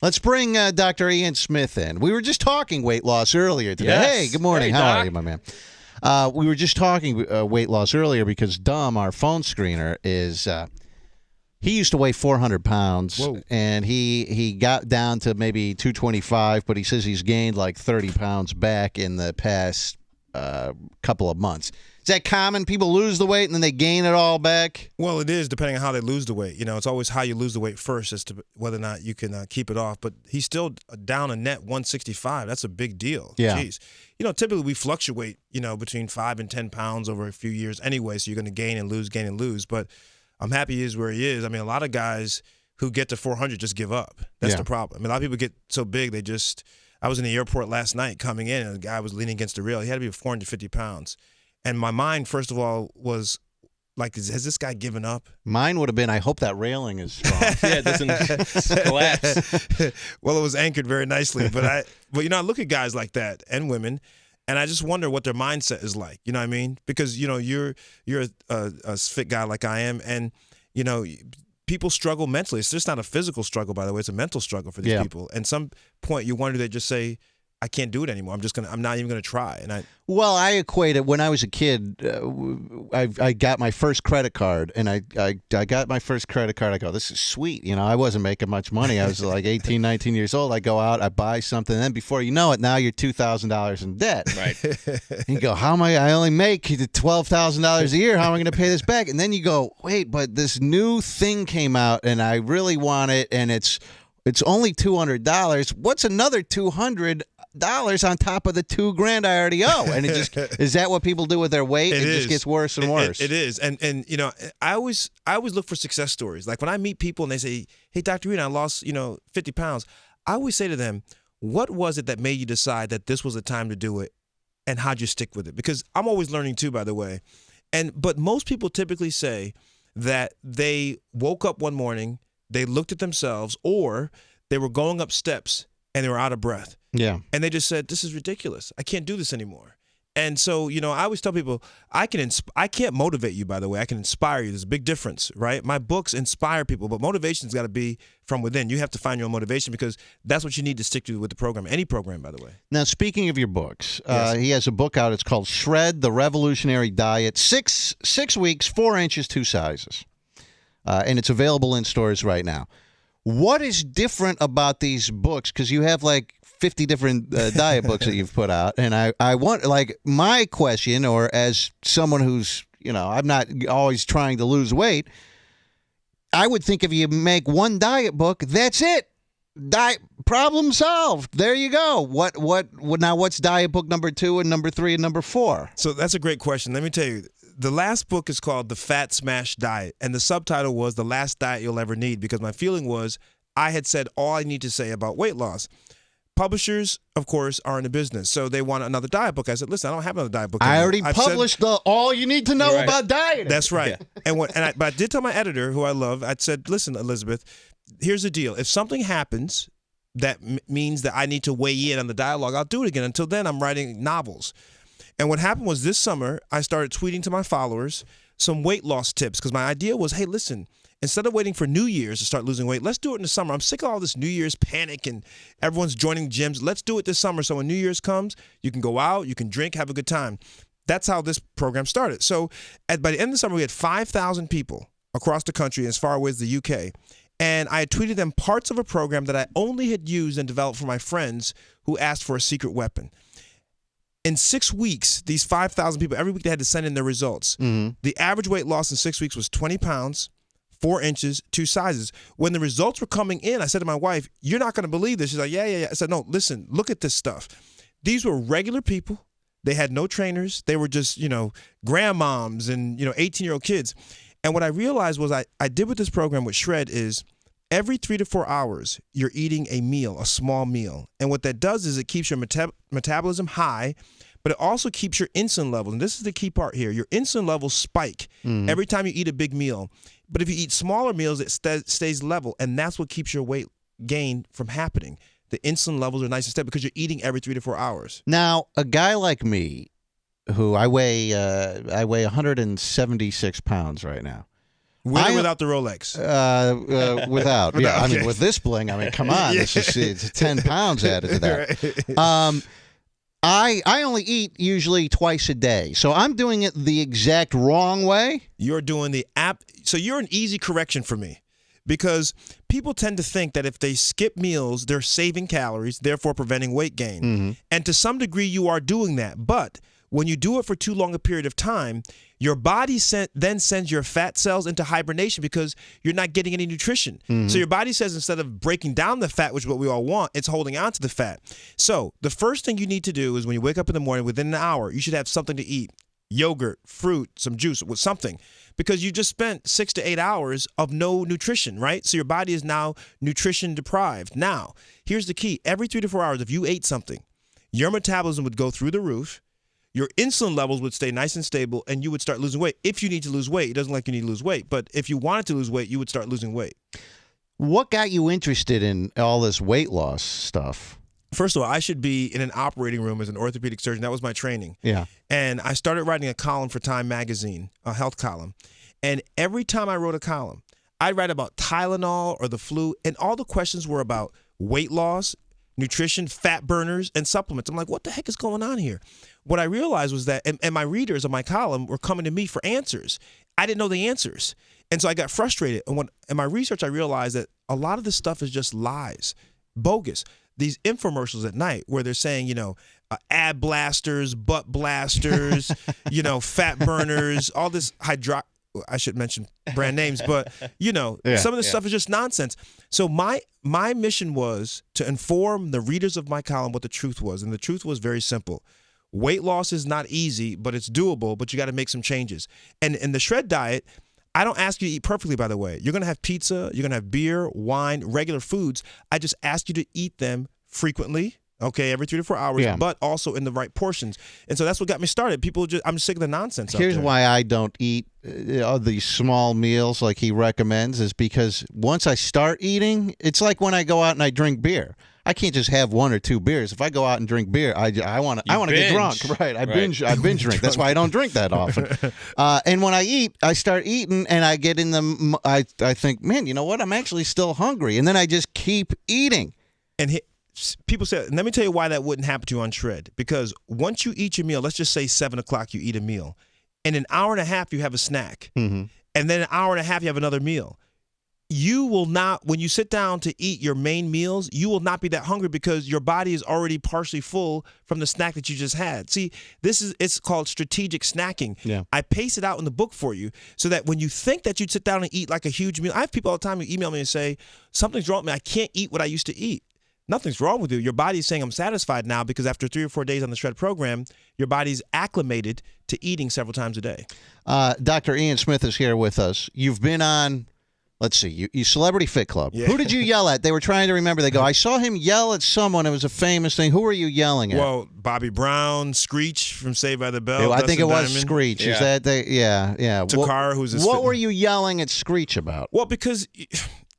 Let's bring Dr. Ian Smith in. We were just talking weight loss earlier today. Yes. Hey, good morning. Hey, How Doc. are you, my man? We were just talking weight loss earlier because Dom, our phone screener, is he used to weigh 400 pounds, Whoa. and he got down to maybe 225, but he says he's gained like 30 pounds back in the past couple of months. Is that common? People lose the weight and then they gain it all back? Well, it is depending on how they lose the weight. You know, it's always how you lose the weight first as to whether or not you can keep it off. But he's still down a net 165. That's a big deal. Yeah. Jeez. You know, typically we fluctuate, between 5 and 10 pounds over a few years anyway. So you're going to gain and lose. But I'm happy he is where he is. I mean, a lot of guys who get to 400 just give up. That's the problem. I mean, a lot of people get so big they just – I was in the airport last night coming in, and a guy was leaning against the rail. He had to be 450 pounds. And my mind, first of all, was like, has this guy given up? Mine would have been, I hope that railing is strong. Yeah, it doesn't collapse. Well, it was anchored very nicely. But I look at guys like that and women, and I just wonder what their mindset is like. You know what I mean? Because, you're a fit guy like I am, and, people struggle mentally. It's just not a physical struggle, by the way. It's a mental struggle for these people. And some point you wonder, they just say, I can't do it anymore. I'm not even going to try. And Well, I equate it when I was a kid. I got my first credit card, and I got my first credit card. I go, this is sweet. I wasn't making much money. I was like 18, 19 years old. I go out, I buy something, and then before you know it, now you're $2,000 in debt. Right. And you go, how am I only make $12,000 a year. How am I going to pay this back? And then you go, wait, but this new thing came out, and I really want it, and it's only $200. What's another $200 on top of the $2,000 I already owe? And it just is that what people do with their weight? It just gets worse and worse. It is. And I always look for success stories. Like when I meet people and they say, hey, Dr. Reed, I lost 50 pounds. I always say to them, what was it that made you decide that this was the time to do it, and how'd you stick with it? Because I'm always learning too, by the way. But most people typically say that they woke up one morning, they looked at themselves, or they were going up steps and they were out of breath. Yeah. And they just said, this is ridiculous. I can't do this anymore. And so, I always tell people, I can't motivate you, by the way. I can inspire you. There's a big difference, right? My books inspire people, but motivation's got to be from within. You have to find your own motivation because that's what you need to stick to with the program. Any program, by the way. Now, speaking of your books, Yes. he has a book out. It's called Shred, the Revolutionary Diet. 6 weeks, 4 inches, 2 sizes. And it's available in stores right now. What is different about these books? Because you have like 50 different diet books that you've put out. And I want, like, my question, or as someone who's, I'm not always trying to lose weight, I would think if you make one diet book, that's it. Problem solved. There you go. What now? What's diet book number 2 and number 3 and number 4? So that's a great question. Let me tell you. The last book is called The Fat Smash Diet, and the subtitle was The Last Diet You'll Ever Need, because my feeling was I had said all I need to say about weight loss. Publishers, of course, are in the business, so they want another diet book. I said, listen, I don't have another diet book. I already published the all you need to know Right. about dieting. That's right. Yeah. But I did tell my editor, who I love, I said, listen, Elizabeth, here's the deal. If something happens that means that I need to weigh in on the dialogue, I'll do it again. Until then, I'm writing novels. And what happened was this summer, I started tweeting to my followers some weight loss tips, because my idea was, hey, listen, instead of waiting for New Year's to start losing weight, let's do it in the summer. I'm sick of all this New Year's panic and everyone's joining gyms. Let's do it this summer, so when New Year's comes, you can go out, you can drink, have a good time. That's how this program started. So by the end of the summer, we had 5,000 people across the country, as far away as the UK. And I had tweeted them parts of a program that I only had used and developed for my friends who asked for a secret weapon. In 6 weeks, these 5,000 people, every week they had to send in their results. Mm-hmm. The average weight loss in 6 weeks was 20 pounds, 4 inches, 2 sizes. When the results were coming in, I said to my wife, you're not going to believe this. She's like, yeah. I said, no, listen, look at this stuff. These were regular people. They had no trainers. They were just, grandmoms and, 18-year-old kids. And what I realized was I did with this program with Shred is every 3 to 4 hours, you're eating a meal, a small meal. And what that does is it keeps your metabolism high, but it also keeps your insulin levels. And this is the key part here. Your insulin levels spike every time you eat a big meal. But if you eat smaller meals, it stays level. And that's what keeps your weight gain from happening. The insulin levels are nice and steady because you're eating every 3 to 4 hours. Now, a guy like me, who I weigh 176 pounds right now. With or without the Rolex? Without. Yeah, Okay. I mean, with this bling, I mean, come on. This is it's 10 pounds added to that. Right. I only eat usually twice a day, so I'm doing it the exact wrong way. You're doing the app. So you're an easy correction for me, because people tend to think that if they skip meals, they're saving calories, therefore preventing weight gain. Mm-hmm. And to some degree, you are doing that. But when you do it for too long a period of time, your body then sends your fat cells into hibernation because you're not getting any nutrition. Mm-hmm. So your body says, instead of breaking down the fat, which is what we all want, it's holding on to the fat. So the first thing you need to do is, when you wake up in the morning, within an hour, you should have something to eat. Yogurt, fruit, some juice, with something. Because you just spent 6 to 8 hours of no nutrition, right? So your body is now nutrition deprived. Now, here's the key. Every 3 to 4 hours, if you ate something, your metabolism would go through the roof, your insulin levels would stay nice and stable, and you would start losing weight. If you need to lose weight, it doesn't like you need to lose weight. But if you wanted to lose weight, you would start losing weight. What got you interested in all this weight loss stuff? First of all, I should be in an operating room as an orthopedic surgeon. That was my training. Yeah. And I started writing a column for Time magazine, a health column. And every time I wrote a column, I'd write about Tylenol or the flu, and all the questions were about weight loss, nutrition, fat burners, and supplements. I'm like, what the heck is going on here? What I realized was that, and my readers of my column were coming to me for answers. I didn't know the answers. And so I got frustrated. And in my research, I realized that a lot of this stuff is just lies, bogus. These infomercials at night where they're saying, ab blasters, butt blasters, fat burners, all this I should mention brand names, but some of this stuff is just nonsense. So my mission was to inform the readers of my column what the truth was. And the truth was very simple. Weight loss is not easy, but it's doable, but you got to make some changes. And in the shred diet, I don't ask you to eat perfectly, by the way. You're going to have pizza, you're going to have beer, wine, regular foods. I just ask you to eat them frequently, okay, every 3 to 4 hours, but also in the right portions. And so that's what got me started. I'm sick of the nonsense. Here's why I don't eat these small meals like he recommends, is because once I start eating, it's like when I go out and I drink beer. I can't just have 1 or 2 beers. If I go out and drink beer, I want to get drunk. Right. I binge drink. That's why I don't drink that often. And when I eat, I start eating and I get in the I think, man, you know what? I'm actually still hungry. And then I just keep eating. And people say, let me tell you why that wouldn't happen to you on shred. Because once you eat your meal, let's just say 7 o'clock you eat a meal. In an hour and a half, you have a snack. Mm-hmm. And then an hour and a half, you have another meal. You will not, when you sit down to eat your main meals, you will not be that hungry because your body is already partially full from the snack that you just had. See, it's called strategic snacking. Yeah. I pace it out in the book for you so that when you think that you'd sit down and eat like a huge meal, I have people all the time who email me and say, something's wrong with me. I can't eat what I used to eat. Nothing's wrong with you. Your body's saying, I'm satisfied now, because after 3 or 4 days on the shred program, your body's acclimated to eating several times a day. Dr. Ian Smith is here with us. You've been on, let's see, you Celebrity Fit Club. Yeah. Who did you yell at? They were trying to remember. They go, I saw him yell at someone. It was a famous thing. Who were you yelling at? Well, Bobby Brown, Screech from Saved by the Bell. I think it was Diamond. Screech. Yeah. Is that yeah. Takara, who's his what were you yelling at Screech about? Well, because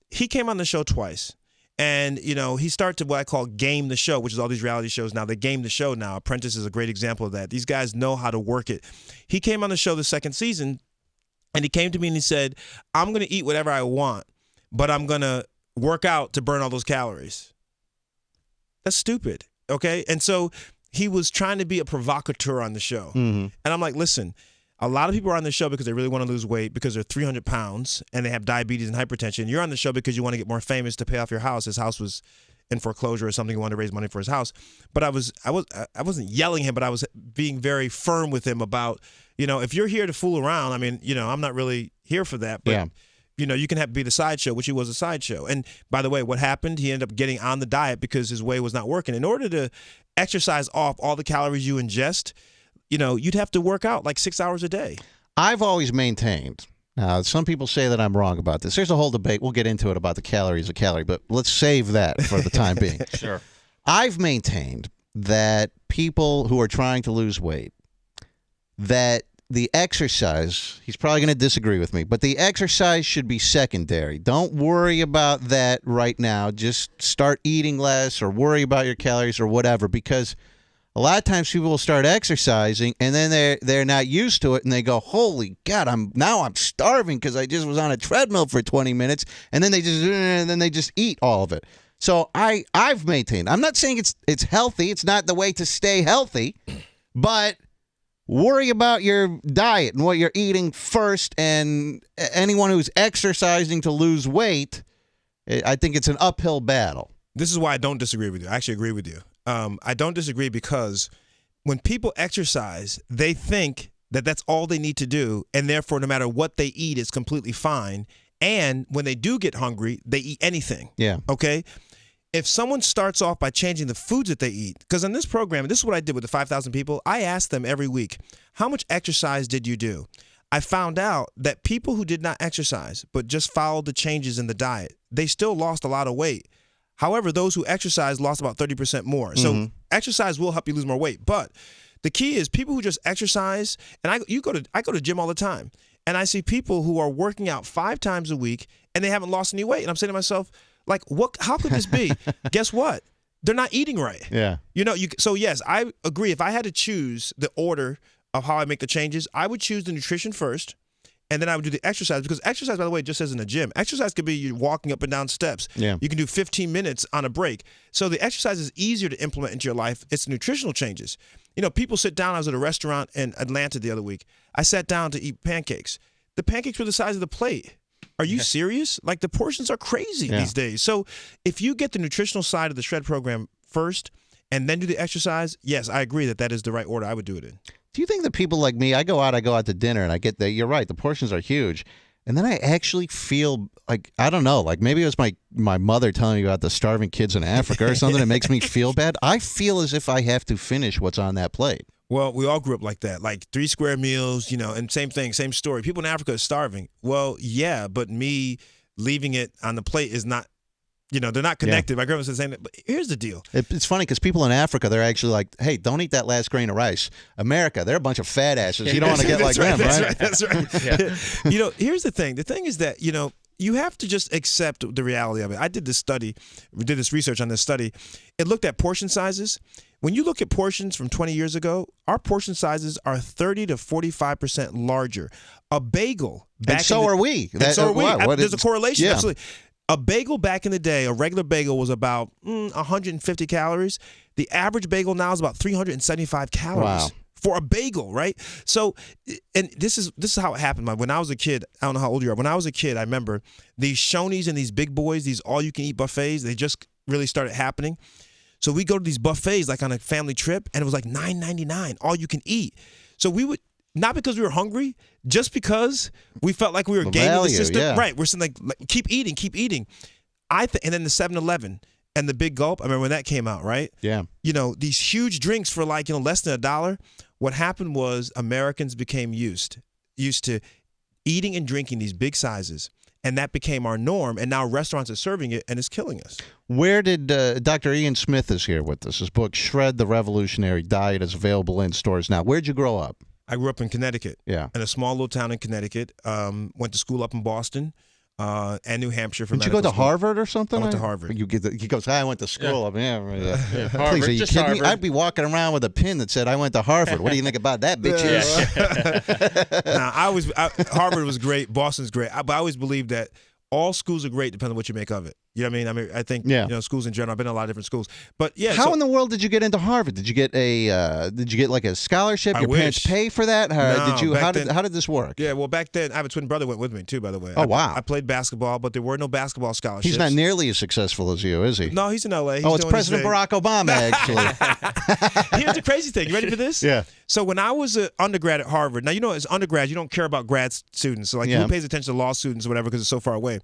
he came on the show twice. And, he started to what I call game the show, which is all these reality shows now. They game the show now. Apprentice is a great example of that. These guys know how to work it. He came on the show the second season, and he came to me and he said, I'm going to eat whatever I want, but I'm going to work out to burn all those calories. That's stupid, okay? And so he was trying to be a provocateur on the show. Mm-hmm. And I'm like, listen, a lot of people are on the show because they really want to lose weight because they're 300 pounds and they have diabetes and hypertension. You're on the show because you want to get more famous to pay off your house. His house was in foreclosure or something. He wanted to raise money for his house. But I wasn't yelling at him, but I was being very firm with him about, if you're here to fool around, I mean, I'm not really here for that. But, you can be the sideshow, which he was a sideshow. And by the way, what happened? He ended up getting on the diet because his way was not working. In order to exercise off all the calories you ingest, you'd have to work out like 6 hours a day. I've always maintained. Now, some people say that I'm wrong about this. There's a whole debate. We'll get into it about the calories a calorie, but let's save that for the time being. Sure. I've maintained that people who are trying to lose weight, that the exercise, he's probably going to disagree with me, but the exercise should be secondary. Don't worry about that right now. Just start eating less or worry about your calories or whatever, because A lot of times people will start exercising and then they're not used to it and they go, "Holy God, I'm starving because I just was on a treadmill for 20 minutes," and then they just eat all of it. So I've maintained. I'm not saying it's healthy. It's not the way to stay healthy, but worry about your diet and what you're eating first. And anyone who's exercising to lose weight, I think it's an uphill battle. This is why I don't disagree with you. I actually agree with you. I don't disagree because when people exercise, they think that that's all they need to do, and therefore no matter what they eat is completely fine. And when they do get hungry, they eat anything. Yeah. Okay? If someone starts off by changing the foods that they eat, because in this program, this is what I did with the 5,000 people, I asked them every week, how much exercise did you do? I found out that people who did not exercise but just followed the changes in the diet, they still lost a lot of weight. However, those who exercise lost about 30% more. So exercise will help you lose more weight. But the key is people who just exercise, and I go to gym all the time, and I see people who are working out 5 times a week and they haven't lost any weight. And I'm saying to myself, like, what? How could this be? Guess what? They're not eating right. Yeah. So yes, I agree. If I had to choose the order of how I make the changes, I would choose the nutrition first, and then I would do the exercise. Because exercise, by the way, just as in a gym, exercise could be you walking up and down steps. Yeah. You can do 15 minutes on a break. So the exercise is easier to implement into your life. It's nutritional changes. People sit down. I was at a restaurant in Atlanta the other week. I sat down to eat pancakes. The pancakes were the size of the plate. Are you serious? Like, the portions are crazy these days. So if you get the nutritional side of the Shred program first and then do the exercise, yes, I agree that is the right order I would do it in. Do you think that people like me, I go out to dinner and I get that, you're right, the portions are huge. And then I actually feel like, I don't know, like maybe it was my mother telling me about the starving kids in Africa or something that makes me feel bad. I feel as if I have to finish what's on that plate. Well, we all grew up like that, like 3 square meals, and same thing, same story. People in Africa are starving. Well, yeah, but me leaving it on the plate is not, they're not connected. Yeah. My grandma said the same thing. But here's the deal. It's funny because people in Africa, they're actually like, hey, don't eat that last grain of rice. America, they're a bunch of fat asses. You don't want to get like them, right? That's right. Yeah. Here's the thing. The thing is that, you have to just accept the reality of it. I did this study. We did this research on this study. It looked at portion sizes. When you look at portions from 20 years ago, our portion sizes are 30 to 45% larger. A bagel back and so are we. So are we. Wow, There's a correlation. Yeah. Absolutely. A bagel back in the day, a regular bagel was about 150 calories. The average bagel now is about 375 calories. Wow. For a bagel, right? So, and this is how it happened. When I was a kid, I don't know how old you are. When I was a kid, I remember these Shoney's and these big boys, these all-you-can-eat buffets, they just really started happening. So we go to these buffets like on a family trip, and it was like $9.99, all you can eat. So we would, not because we were hungry, just because we felt like we were gaming the system. Yeah. Right, we're saying like keep eating. And then the 7-Eleven and the Big Gulp, I remember when that came out, right? Yeah. These huge drinks for like, less than $1. What happened was Americans became used to eating and drinking these big sizes. And that became our norm, and now restaurants are serving it, and it's killing us. Where did Dr. Ian Smith is here with us? His book, Shred the Revolutionary Diet, is available in stores now. Where'd you grow up? I grew up in Connecticut. Yeah. In a small little town in Connecticut. Went to school up in Boston and New Hampshire for medical school. Did you go to school. Harvard or something? I went to Harvard. He goes, I went to school. Yeah. Harvard. Please, are you kidding me? I'd be walking around with a pin that said, I went to Harvard. What do you think about that, bitches? Now, Harvard was great. Boston's great. But I always believed that all schools are great depending on what you make of it. You know what I mean? I think schools in general. I've been in a lot of different schools. But yeah. How in the world did you get into Harvard? Did you get like a scholarship? Your parents pay for that? No, how did this work? Yeah, well, back then I have a twin brother went with me too, by the way. Oh, wow. I played basketball, but there were no basketball scholarships. He's not nearly as successful as you, is he? No, he's in LA. He's it's doing President Barack Obama, actually. Here's the crazy thing. You ready for this? Yeah. So when I was an undergrad at Harvard, now as undergrad, you don't care about grad students. So who pays attention to law students or whatever because it's so far away.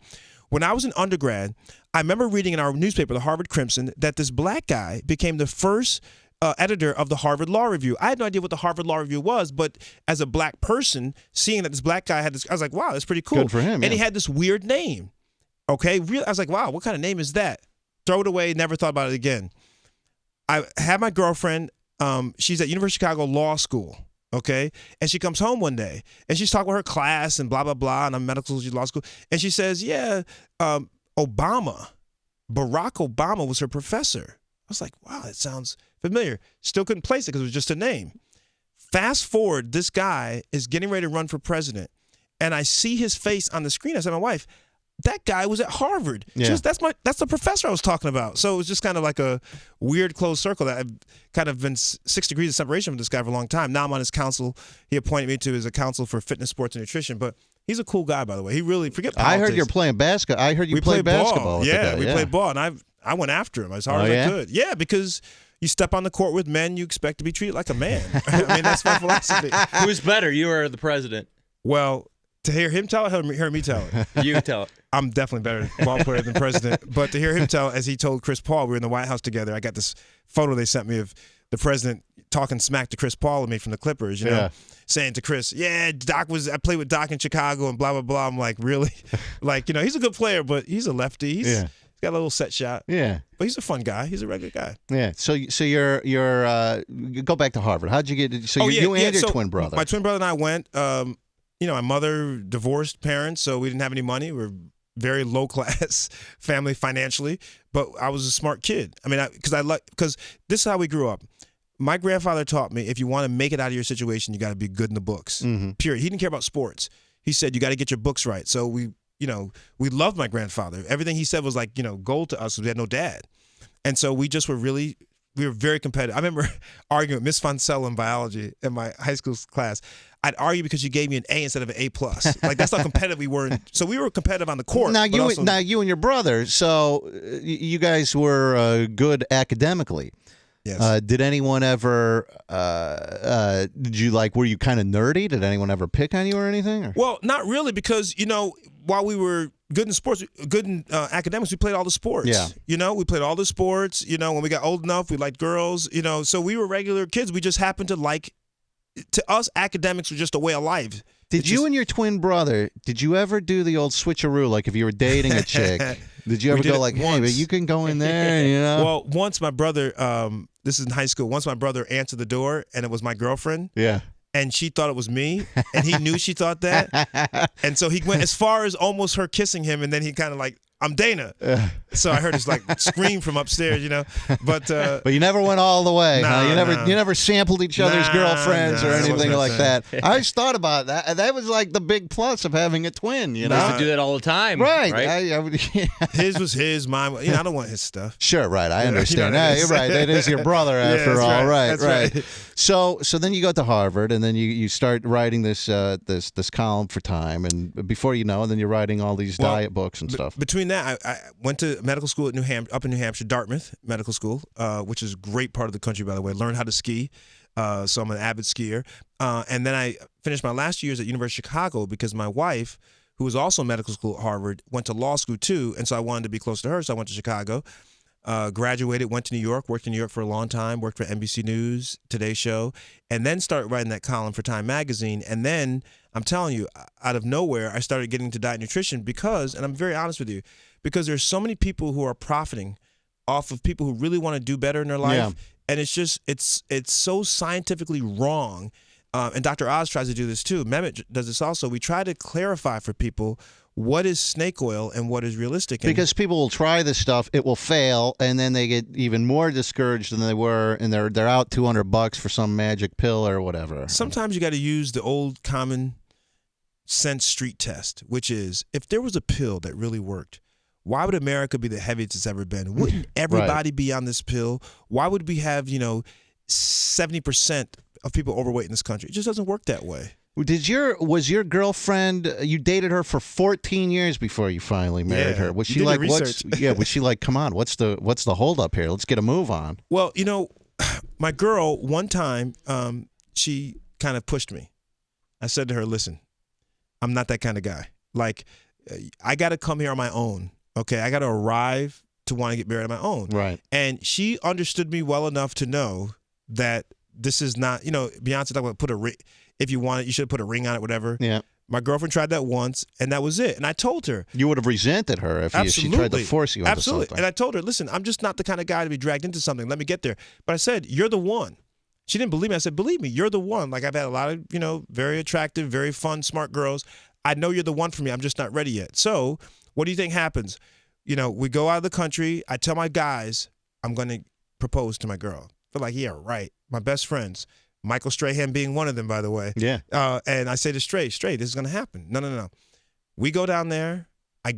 When I was an undergrad, I remember reading in our newspaper, the Harvard Crimson, that this black guy became the first editor of the Harvard Law Review. I had no idea what the Harvard Law Review was, but as a black person, seeing that this black guy had this, I was like, wow, that's pretty cool. Good for him. And he had this weird name. Okay, I was like, wow, what kind of name is that? Throw it away, never thought about it again. I had my girlfriend, she's at University of Chicago Law School. Okay, and she comes home one day and she's talking about her class and blah blah blah, and I'm medical law school, and she says, "Yeah, Barack Obama was her professor." was like, wow, that sounds familiar. Still couldn't place it because it was just a name. Fast forward, this guy is getting ready to run for president, and I see his face on the screen. I said to my wife, that guy was at Harvard. Yeah. She goes, that's the professor I was talking about. So it was just kind of like a weird closed circle that I've kind of been 6 degrees of separation from this guy for a long time. Now I'm on his council. He appointed me to as a council for fitness, sports, and nutrition. But he's a cool guy, by the way. He really forget politics. I heard you're playing basketball. I heard you played basketball. Ball. Yeah, we played ball, and I went after him as hard as I could. Yeah, because you step on the court with men, you expect to be treated like a man. I mean, that's my philosophy. Who's better, you or the president? Well, to hear him tell it, hear me tell it. You tell it. I'm definitely better ball player than president. But to hear him tell, as he told Chris Paul, we were in the White House together. I got this photo they sent me of the president talking smack to Chris Paul and me from the Clippers, you know, saying to Chris, I played with Doc in Chicago and blah, blah, blah. I'm like, really? Like, you know, he's a good player, but he's a lefty. He's got a little set shot. Yeah. But he's a fun guy. He's a regular guy. Yeah. So you're you go back to Harvard. How'd you get? So you and your twin brother. My twin brother and I went. You know, my mother divorced parents, so we didn't have any money. We were very low class family financially, but I was a smart kid. I mean, because this is how we grew up. My grandfather taught me if you want to make it out of your situation, you got to be good in the books. Mm-hmm. Period. He didn't care about sports. He said you got to get your books right. So we loved my grandfather. Everything he said was like, you know, gold to us because we had no dad. And so we were very competitive. I remember arguing with Miss Foncella in biology in my high school class. I'd argue because she gave me an A instead of an A+. Like, that's how competitive we were. So we were competitive on the court. Now you and your brother, so you guys were good academically. Yes. Did anyone ever, were you kind of nerdy? Did anyone ever pick on you or anything? Or? Well, not really, because, you know, while we were good in sports, good in academics, we played all the sports. Yeah. You know, we played all the sports. You know, when we got old enough, we liked girls, you know, so we were regular kids. We just happened to like, to us, academics were just a way of life. Did you and your twin brother, did you ever do the old switcheroo, like if you were dating a chick, did you ever go like, hey, but you can go in there, you know? Well, once my brother, this is in high school, once my brother answered the door and it was my girlfriend. Yeah. And she thought it was me, and he knew she thought that. And so he went as far as almost her kissing him, and then he kind of like, I'm Dana. So I heard this like scream from upstairs, you know. But you never went all the way. Nah, huh? You never sampled each other's girlfriends or anything like that. I just thought about that. That was like the big plus of having a twin, you know. I used to do that all the time. Right. His was his, mine. You know, I don't want his stuff. Sure, right. I understand. You know you're right. That is your brother after all. Right. Right. So then you go to Harvard, and then you start writing this column for Time, and before you know, and then you're writing all these diet books and stuff. Between that, I went to medical school at up in New Hampshire, Dartmouth Medical School, which is a great part of the country, by the way. Learned how to ski, so I'm an avid skier. And then I finished my last years at University of Chicago because my wife, who was also in medical school at Harvard, went to law school too, and so I wanted to be close to her, so I went to Chicago. Graduated, went to New York, worked in New York for a long time, worked for NBC News, Today Show, and then started writing that column for Time Magazine. And then, I'm telling you, out of nowhere, I started getting into diet nutrition because, and I'm very honest with you, because there's so many people who are profiting off of people who really want to do better in their life. Yeah. And it's just, it's so scientifically wrong. And Dr. Oz tries to do this too. Mehmet does this also. We try to clarify for people what is snake oil and what is realistic. Because people will try this stuff, it will fail, and then they get even more discouraged than they were, and they're out $200 for some magic pill or whatever. Sometimes you got to use the old common sense street test, which is if there was a pill that really worked, why would America be the heaviest it's ever been? Wouldn't everybody be on this pill? Why would we have, 70% of people overweight in this country? It just doesn't work that way. Was your girlfriend? You dated her for 14 years before you finally married her. Was she like, was she like, come on, what's the holdup here? Let's get a move on. Well, my girl one time, she kind of pushed me. I said to her, listen, I'm not that kind of guy. Like, I got to come here on my own. Okay, I got to arrive to want to get married on my own. Right. And she understood me well enough to know that this is not, Beyonce talked about if you want it, you should have put a ring on it, whatever. Yeah. My girlfriend tried that once, and that was it. And I told her. You would have resented her if she tried to force you into something. And I told her, listen, I'm just not the kind of guy to be dragged into something. Let me get there. But I said, you're the one. She didn't believe me. I said, believe me, you're the one. Like, I've had a lot of, very attractive, very fun, smart girls. I know you're the one for me. I'm just not ready yet. So what do you think happens? We go out of the country. I tell my guys, I'm going to propose to my girl. I feel like, yeah, right. My best friends, Michael Strahan being one of them, by the way. Yeah. And I say to Stray, this is going to happen. No. We go down there.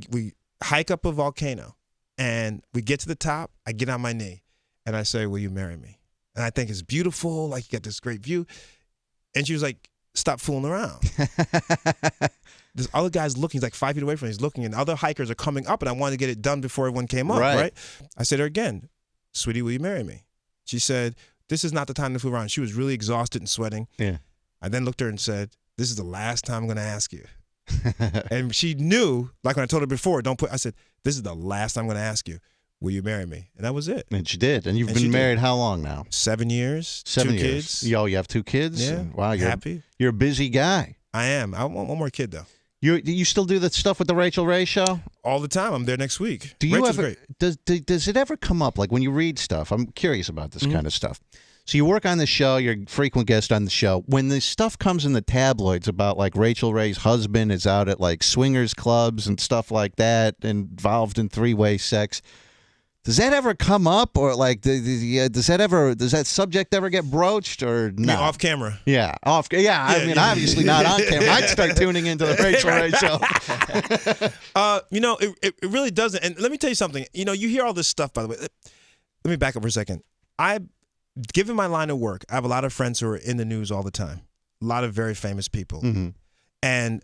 We hike up a volcano. And we get to the top. I get on my knee. And I say, will you marry me? And I think it's beautiful. Like, you got this great view. And she was like, stop fooling around. This other guy's looking. He's like 5 feet away from me. He's looking. And other hikers are coming up. And I wanted to get it done before everyone came up, right? I said to her again, sweetie, will you marry me? She said, this is not the time to fool around. She was really exhausted and sweating. Yeah. I then looked at her and said, this is the last time I'm going to ask you. And she knew, like when I told her before, I said, this is the last time I'm going to ask you. Will you marry me? And that was it. And she did. And you've been married how long now? 7 years. 7 2 years. kids. Yo, you have 2 kids? Yeah. Wow, you're happy. You're a busy guy. I am. I want one more kid, though. You still do the stuff with the Rachel Ray show? All the time. I'm there next week. Do you Rachel's ever? great. Does it ever come up, like when you read stuff? I'm curious about this kind of stuff. So you work on the show, you're a frequent guest on the show. When this stuff comes in the tabloids about like Rachel Ray's husband is out at like swingers clubs and stuff like that, involved in 3-way sex, does that ever come up, or like does that subject ever get broached, or no? Off camera. Yeah, off. Yeah, I mean, obviously not on camera. I'd start tuning into the Rachel Ray show. It really doesn't. And let me tell you something. You hear all this stuff, by the way. Let me back up for a second. Given my line of work, I have a lot of friends who are in the news all the time. A lot of very famous people. Mm-hmm. And,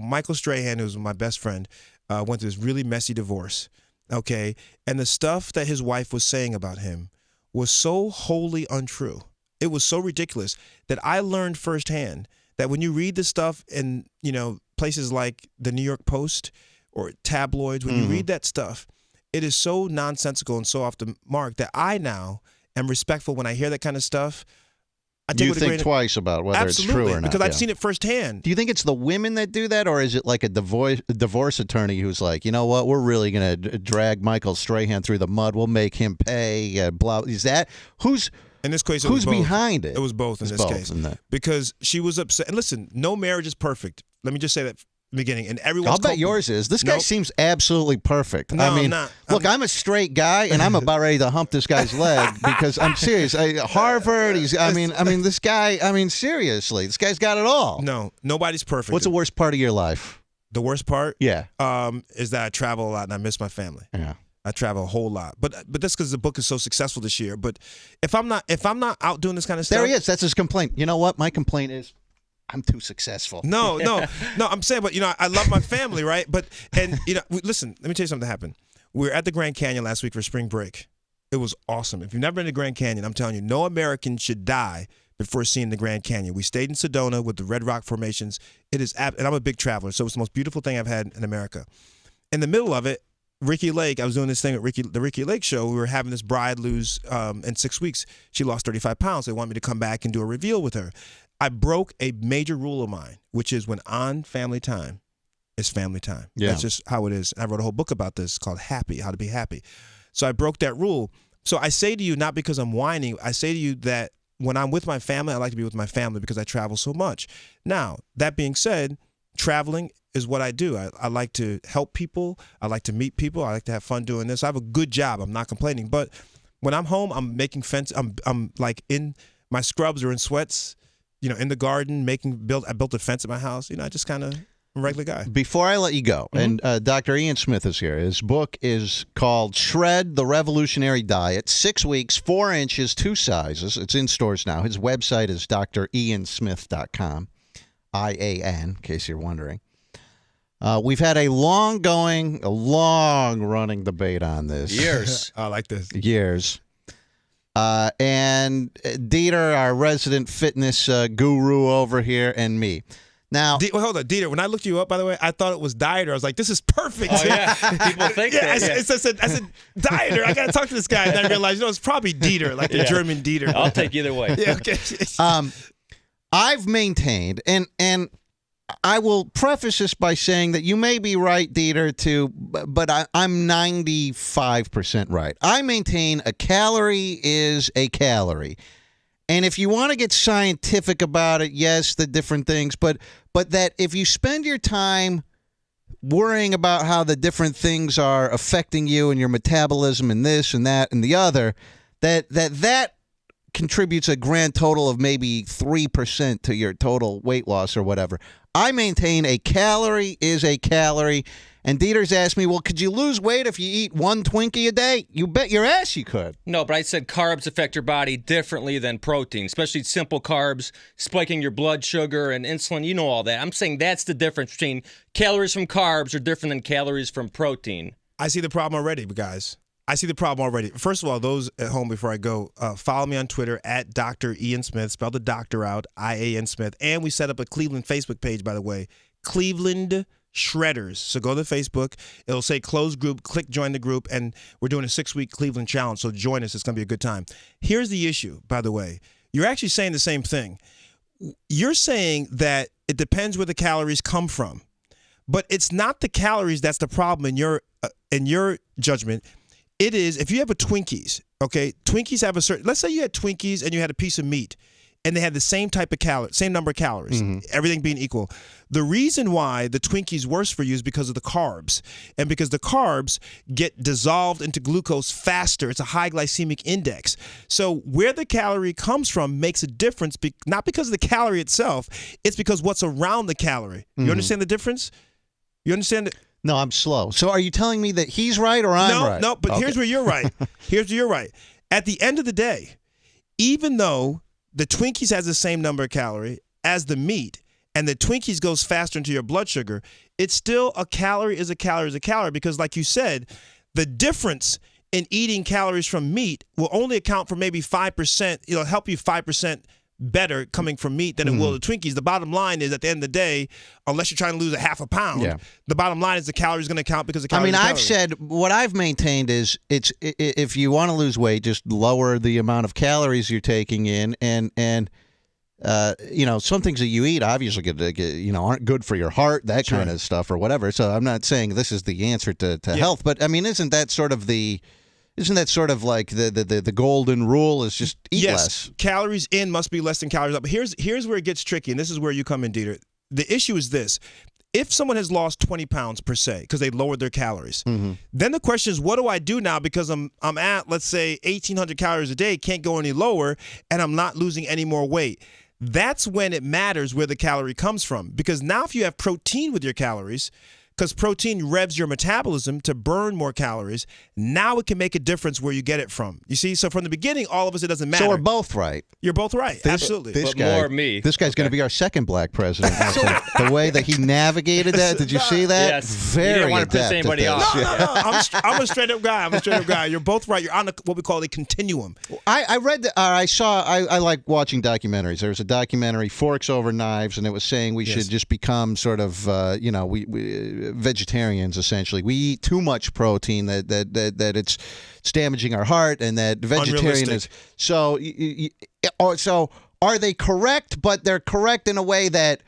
Michael Strahan, who's my best friend, went through this really messy divorce. Okay. And the stuff that his wife was saying about him was so wholly untrue. It was so ridiculous that I learned firsthand that when you read this stuff in, places like the New York Post or tabloids, when you read that stuff, it is so nonsensical and so off the mark that I now am respectful when I hear that kind of stuff. You think twice about whether it's true or not. Because I've seen it firsthand. Do you think it's the women that do that, or is it like a divorce attorney who's like, you know what, we're really going to drag Michael Strahan through the mud. We'll make him pay. Blah. Is that who's in this case? Who's behind it? It was both in this case. Because she was upset. And listen, no marriage is perfect. Let me just say that. Beginning and everyone. I'll bet yours is. This guy seems absolutely perfect. No, I mean, I'm not. Look, I'm a straight guy, and I'm about ready to hump this guy's leg because I'm serious. Harvard. I mean, this guy. I mean, seriously, this guy's got it all. No, nobody's perfect. What's the worst part of your life? The worst part? Yeah. Is that I travel a lot and I miss my family. Yeah. I travel a whole lot, but that's because the book is so successful this year. But if I'm not out doing this kind of stuff, there he is. That's his complaint. You know what? My complaint is, I'm too successful. No. I'm saying, but I love my family, right? But listen, let me tell you something that happened. We were at the Grand Canyon last week for spring break. It was awesome. If you've never been to Grand Canyon, I'm telling you, no American should die before seeing the Grand Canyon. We stayed in Sedona with the Red Rock formations. It is, and I'm a big traveler, so it's the most beautiful thing I've had in America. In the middle of it, Ricky Lake, I was doing this thing with the Ricky Lake show. We were having this bride lose in 6 weeks. She lost 35 pounds. They wanted me to come back and do a reveal with her. I broke a major rule of mine, which is when on family time, it's family time. Yeah. That's just how it is. I wrote a whole book about this called Happy, How to Be Happy. So I broke that rule. So I say to you, not because I'm whining, I say to you that when I'm with my family, I like to be with my family because I travel so much. Now, that being said, traveling is what I do. I like to help people. I like to meet people. I like to have fun doing this. I have a good job. I'm not complaining. But when I'm home, I'm making fence. I'm like in my scrubs or in sweats, in the garden, I built a fence at my house. I just kind of a regular guy. Before I let you go, and Dr. Ian Smith is here. His book is called Shred, the Revolutionary Diet, 6 weeks, 4 inches, 2 sizes. It's in stores now. His website is driansmith.com, IAN, in case you're wondering. We've had a long-running debate on this. Years. I like this. Years. And Dieter, our resident fitness guru over here, and me. Now, hold on, Dieter. When I looked you up, by the way, I thought it was Dieter. I was like, "This is perfect." Oh yeah, people think that. I said, Dieter. I got to talk to this guy, and then I realized, it's probably Dieter, like the German Dieter. I'll take either way. Yeah, okay. I've maintained, and I will preface this by saying that you may be right, Dieter, but I'm 95% right. I maintain a calorie is a calorie. And if you want to get scientific about it, yes, the different things, but that if you spend your time worrying about how the different things are affecting you and your metabolism and this and that and the other, that contributes a grand total of maybe 3% to your total weight loss or whatever. I maintain a calorie is a calorie. And Dieter's asked me, well, could you lose weight if you eat one Twinkie a day? You bet your ass you could. No, but I said carbs affect your body differently than protein, especially simple carbs, spiking your blood sugar and insulin. You know all that. I'm saying that's the difference between calories from carbs are different than calories from protein. I see the problem already, guys. I see the problem already. First of all, those at home, before I go, follow me on Twitter at Dr. Ian Smith. Spell the doctor out, I-A-N Smith. And we set up a Cleveland Facebook page, by the way. Cleveland Shredders. So go to Facebook. It'll say closed group. Click join the group. And we're doing a 6-week Cleveland challenge. So join us. It's going to be a good time. Here's the issue, by the way. You're actually saying the same thing. You're saying that it depends where the calories come from. But it's not the calories that's the problem in your judgment. It is, if you have a Twinkies, okay, Twinkies have a certain, let's say you had Twinkies and you had a piece of meat and they had the same type of same number of calories, everything being equal. The reason why the Twinkies worse for you is because of the carbs. And because the carbs get dissolved into glucose faster. It's a high glycemic index. So where the calorie comes from makes a difference, not because of the calorie itself, it's because what's around the calorie. You understand the difference? You understand it? No, I'm slow. So are you telling me that he's right or I'm right? No, but okay. Here's where you're right. Here's where you're right. At the end of the day, even though the Twinkies has the same number of calories as the meat, and the Twinkies goes faster into your blood sugar, it's still a calorie is a calorie is a calorie because, like you said, the difference in eating calories from meat will only account for maybe 5%. It'll help you 5% better coming from meat than it will the Twinkies. The bottom line is, at the end of the day, unless you're trying to lose a half a pound, the bottom line is the calories going to count because the calories. I mean, I've said what I've maintained is if you want to lose weight, just lower the amount of calories you're taking in, and some things that you eat obviously aren't good for your heart, that kind of stuff or whatever. So I'm not saying this is the answer to health, but I mean, isn't that sort of like the golden rule is just eat less? Calories in must be less than calories out. But here's where it gets tricky, and this is where you come in, Dieter. The issue is this. If someone has lost 20 pounds per se because they lowered their calories, then the question is, what do I do now because I'm at, let's say, 1,800 calories a day, can't go any lower, and I'm not losing any more weight? That's when it matters where the calorie comes from. Because now if you have protein with your calories, because protein revs your metabolism to burn more calories, now it can make a difference where you get it from. You see? So from the beginning, all of us, it doesn't matter. So we're both right. You're both right. Absolutely. But more me. This guy's going to be our second black president. The way that he navigated that, did you see that? Yes. Very you didn't want to piss adept anybody at off. this. I'm a straight up guy. You're both right. You're on what we call a continuum. I read I like watching documentaries. There was a documentary, Forks Over Knives, and it was saying we should just become sort of we vegetarians essentially. We eat too much protein that it's damaging our heart, and that vegetarian is so are they correct? But they're correct in a way that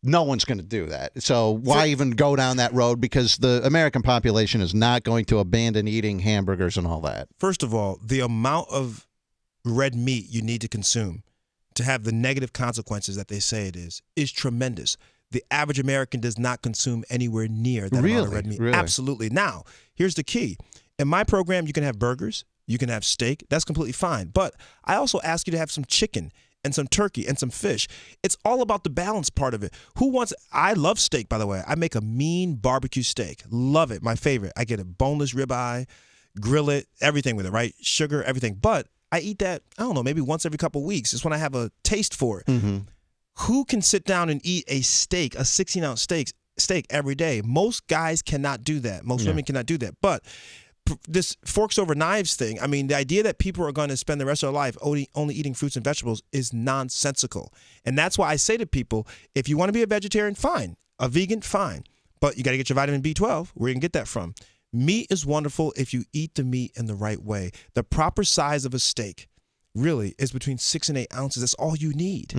no one's going to do that. So why even go down that road? Because the American population is not going to abandon eating hamburgers and all that. First of all, the amount of red meat you need to consume to have the negative consequences that they say it is tremendous. The average American does not consume anywhere near that amount of red meat. Really? Absolutely. Now, here's the key. In my program, you can have burgers, you can have steak. That's completely fine. But I also ask you to have some chicken and some turkey and some fish. It's all about the balance part of it. I love steak, by the way. I make a mean barbecue steak. Love it. My favorite. I get a boneless ribeye, grill it, everything with it, right? Sugar, everything. But I eat that, I don't know, maybe once every couple of weeks. It's when I have a taste for it. Who can sit down and eat a steak, a 16-ounce steak every day? Most guys cannot do that. Most women cannot do that. But this Forks Over Knives thing, I mean, the idea that people are going to spend the rest of their life only eating fruits and vegetables is nonsensical. And that's why I say to people, if you want to be a vegetarian, fine. A vegan, fine. But you got to get your vitamin B12. Where you can get that from? Meat is wonderful if you eat the meat in the right way. The proper size of a steak really is between 6 and 8 ounces. That's all you need.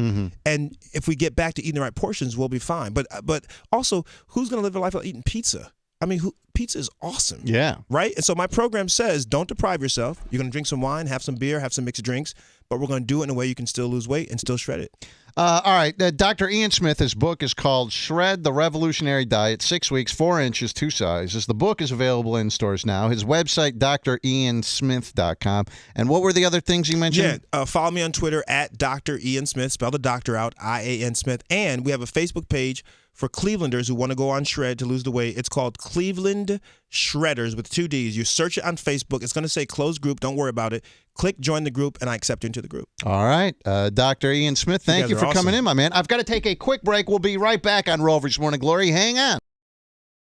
And if we get back to eating the right portions, we'll be fine. But also, who's going to live a life without eating pizza? I mean, pizza is awesome. Yeah. Right? And so my program says don't deprive yourself. You're going to drink some wine, have some beer, have some mixed drinks, but we're going to do it in a way you can still lose weight and still shred it. All right. Dr. Ian Smith, his book is called Shred the Revolutionary Diet, 6 weeks, 4 inches, 2 sizes. The book is available in stores now. His website, driansmith.com. And what were the other things you mentioned? Yeah, follow me on Twitter at Dr. Ian Smith, spell the doctor out, I-A-N Smith. And we have a Facebook page for Clevelanders who want to go on shred to lose the weight. It's called Cleveland Shredders with 2 Ds. You search it on Facebook. It's going to say closed group. Don't worry about it. Click join the group, and I accept you into the group. All right. Dr. Ian Smith, thank you for coming in, my man. I've got to take a quick break. We'll be right back on Rover's Morning Glory. Hang on.